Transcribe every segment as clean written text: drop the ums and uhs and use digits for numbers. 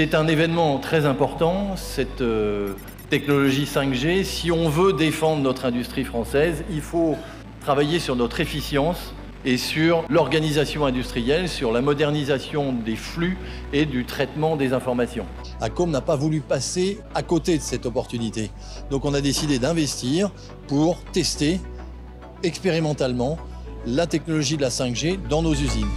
C'est un événement très important, cette technologie 5G. Si on veut défendre notre industrie française, il faut travailler sur notre efficience et sur l'organisation industrielle, sur la modernisation des flux et du traitement des informations. Accom n'a pas voulu passer à côté de cette opportunité. Donc on a décidé d'investir pour tester expérimentalement la technologie de la 5G dans nos usines.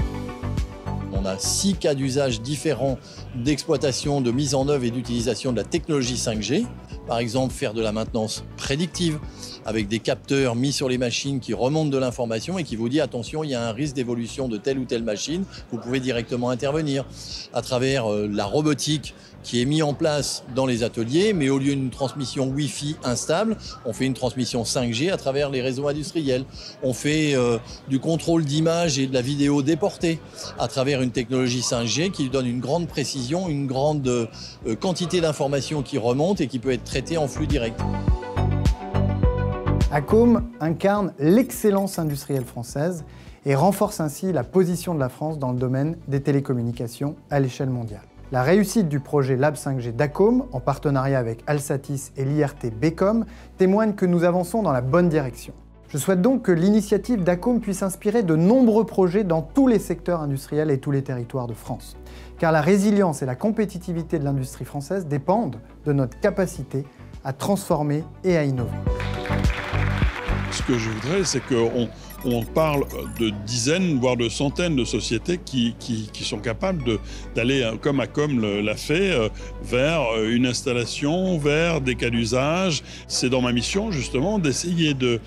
On a 6 cas d'usage différents d'exploitation, de mise en œuvre et d'utilisation de la technologie 5G. Par exemple, faire de la maintenance prédictive avec des capteurs mis sur les machines qui remontent de l'information et qui vous dit attention, il y a un risque d'évolution de telle ou telle machine, vous pouvez directement intervenir. À travers la robotique qui est mise en place dans les ateliers, mais au lieu d'une transmission Wi-Fi instable, on fait une transmission 5G à travers les réseaux industriels. On fait du contrôle d'image et de la vidéo déportée à travers une technologie 5G qui donne une grande précision, une grande quantité d'informations qui remontent et qui peut être traitée en flux direct. Accom incarne l'excellence industrielle française et renforce ainsi la position de la France dans le domaine des télécommunications à l'échelle mondiale. La réussite du projet Lab 5G d'Accom, en partenariat avec Alsatis et l'IRT Becom, témoigne que nous avançons dans la bonne direction. Je souhaite donc que l'initiative d'Accom puisse inspirer de nombreux projets dans tous les secteurs industriels et tous les territoires de France. Car la résilience et la compétitivité de l'industrie française dépendent de notre capacité à transformer et à innover. Ce que je voudrais, c'est qu'on parle de dizaines, voire de centaines de sociétés qui sont capables d'aller, comme Accom l'a fait, vers une installation, vers des cas d'usage. C'est dans ma mission, justement, d'essayer de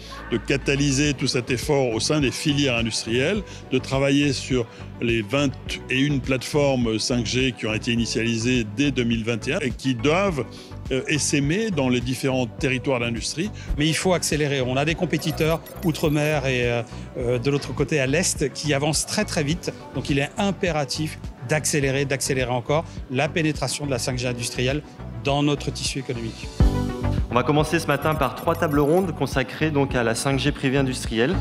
catalyser tout cet effort au sein des filières industrielles, de travailler sur les 21 plateformes 5G qui ont été initialisées dès 2021 et qui doivent essaimer dans les différents territoires d'industrie. Mais il faut accélérer. On a des compétiteurs outre-mer et de l'autre côté à l'Est qui avancent très très vite. Donc il est impératif d'accélérer encore la pénétration de la 5G industrielle dans notre tissu économique. On va commencer ce matin par 3 tables rondes consacrées donc à la 5G privée industrielle.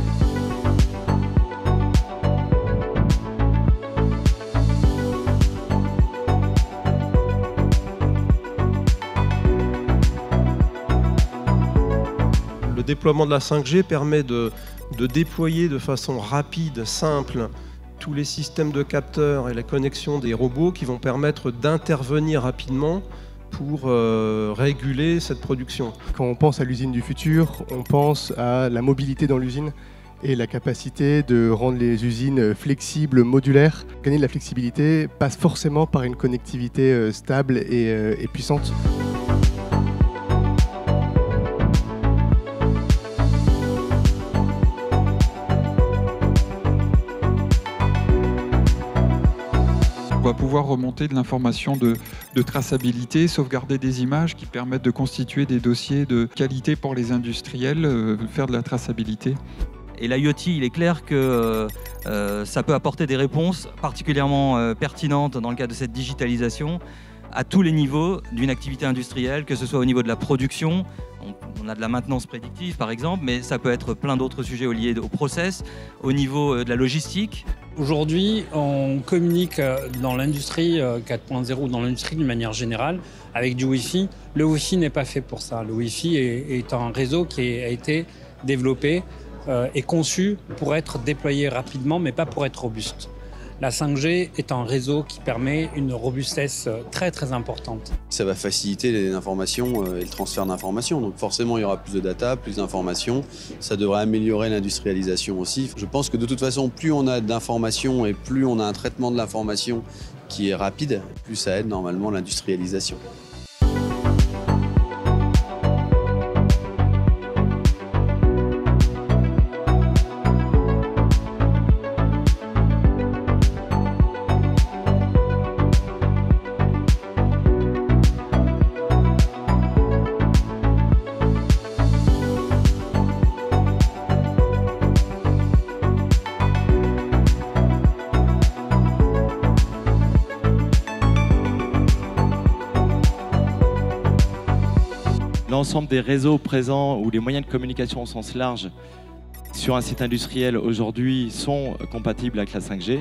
Le déploiement de la 5G permet de déployer de façon rapide, simple, tous les systèmes de capteurs et la connexion des robots qui vont permettre d'intervenir rapidement pour réguler cette production. Quand on pense à l'usine du futur, on pense à la mobilité dans l'usine et la capacité de rendre les usines flexibles, modulaires. Gagner de la flexibilité passe forcément par une connectivité stable et puissante. On va pouvoir remonter de l'information de traçabilité, sauvegarder des images qui permettent de constituer des dossiers de qualité pour les industriels, faire de la traçabilité. Et l'IoT, il est clair que ça peut apporter des réponses particulièrement pertinentes dans le cadre de cette digitalisation à tous les niveaux d'une activité industrielle, que ce soit au niveau de la production. On a de la maintenance prédictive par exemple, mais ça peut être plein d'autres sujets liés au process, au niveau de la logistique. Aujourd'hui, on communique dans l'industrie 4.0 ou dans l'industrie d'une manière générale avec du Wi-Fi. Le Wi-Fi n'est pas fait pour ça. Le Wi-Fi est un réseau qui a été développé et conçu pour être déployé rapidement, mais pas pour être robuste. La 5G est un réseau qui permet une robustesse très très importante. Ça va faciliter l'information et le transfert d'informations. Donc forcément, il y aura plus de data, plus d'informations. Ça devrait améliorer l'industrialisation aussi. Je pense que de toute façon, plus on a d'informations et plus on a un traitement de l'information qui est rapide, plus ça aide normalement l'industrialisation. L'ensemble des réseaux présents ou les moyens de communication au sens large sur un site industriel aujourd'hui sont compatibles avec la 5G.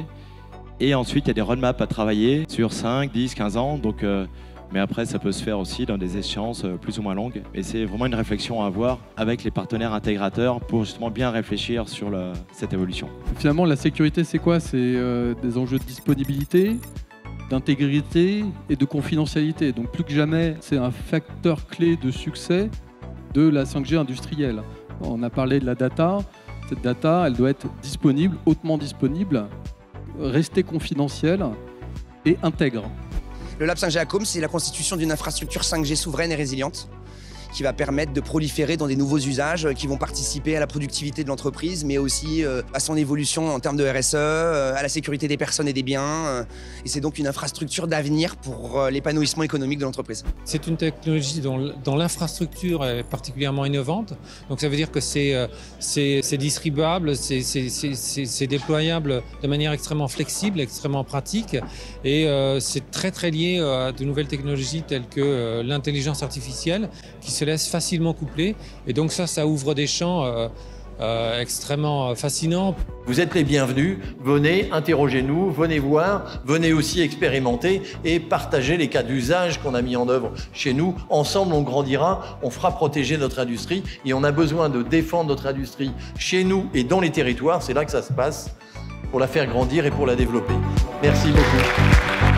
Et ensuite, il y a des roadmaps à travailler sur 5, 10, 15 ans. Donc, mais après, ça peut se faire aussi dans des échéances plus ou moins longues. Et c'est vraiment une réflexion à avoir avec les partenaires intégrateurs pour justement bien réfléchir sur cette évolution. Finalement, la sécurité, c'est quoi? C'est des enjeux de disponibilité, d'intégrité et de confidentialité. Donc plus que jamais, c'est un facteur clé de succès de la 5G industrielle. On a parlé de la data. Cette data, elle doit être disponible, hautement disponible, rester confidentielle et intègre. Le Lab 5G ACOM, c'est la constitution d'une infrastructure 5G souveraine et résiliente qui va permettre de proliférer dans des nouveaux usages qui vont participer à la productivité de l'entreprise, mais aussi à son évolution en termes de RSE, à la sécurité des personnes et des biens. Et c'est donc une infrastructure d'avenir pour l'épanouissement économique de l'entreprise. C'est une technologie dont l'infrastructure est particulièrement innovante. Donc ça veut dire que c'est distribuable, c'est déployable de manière extrêmement flexible, extrêmement pratique. Et c'est très lié à de nouvelles technologies telles que l'intelligence artificielle qui se laisse facilement coupler. Et donc ça ouvre des champs extrêmement fascinants. Vous êtes les bienvenus, venez, interrogez-nous, venez voir, venez aussi expérimenter et partager les cas d'usage qu'on a mis en œuvre chez nous. Ensemble, on grandira, on fera protéger notre industrie et on a besoin de défendre notre industrie chez nous et dans les territoires. C'est là que ça se passe pour la faire grandir et pour la développer. Merci beaucoup.